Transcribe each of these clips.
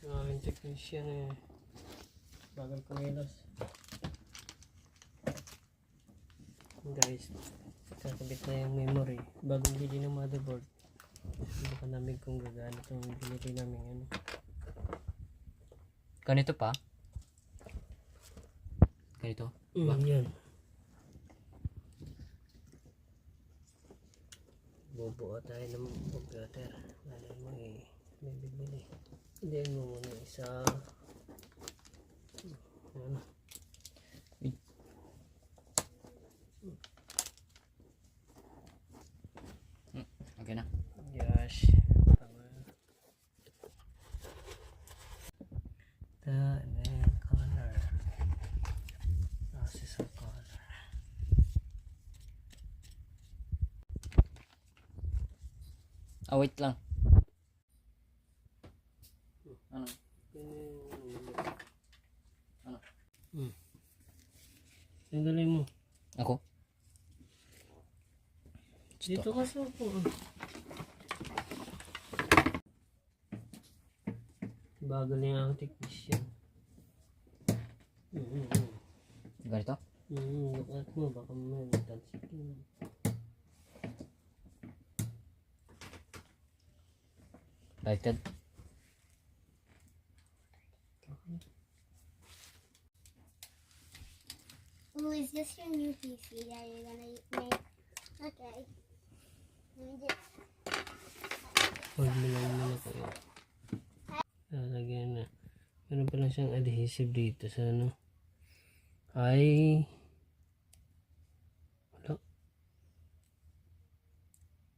Ang aming technician bagal kumilos. Guys, kakabit na yung memory. Bagong bili ng motherboard. Hindi pa namin kung gagana itong binili namin Ganito pa? Ganito? Yan. Bubuo tayo ng computer. Malay mo may bibili. Hindi mo muna isa. Ano? Okay na. Yes. Tama. Color. Process of color. Wait lang. Ano? Ano? Tanggalin mo. Ako? Dito ka sa upo. Bagal na yung technician. Ganito? Lukat mo. Baka may talsik yun. Lighted? Oh, is this your new PC that you're gonna make? Okay. Let me just... Hold mo lang muna kayo. Lalagyan na. Meron pa lang siyang adhesive dito sa ano. Ay. Wala.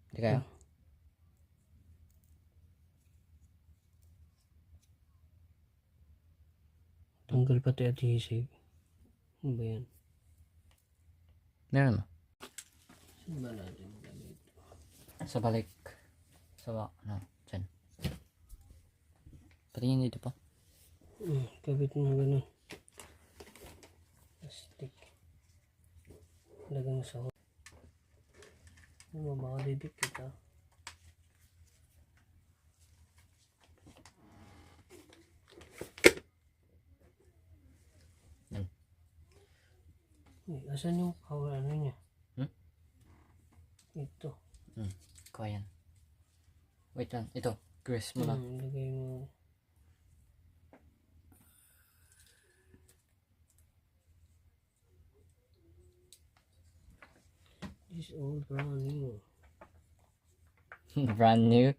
Hindi kaya? Tanggal pati adhesive. Ano ba yan? Meron mo? Saan ba natin gamit? Sa balik. Ano? Diyan. Patingin dito pa. Kabit mo gano'n. Plastic. Lagyan mo sa hot. Ano ba? Baka didikit ha. Asan yung power ano niya? Ito. Kuha yan. Wait lang. Ito. Grease mo lang. Lagay mo. This is all brand new. Brand new?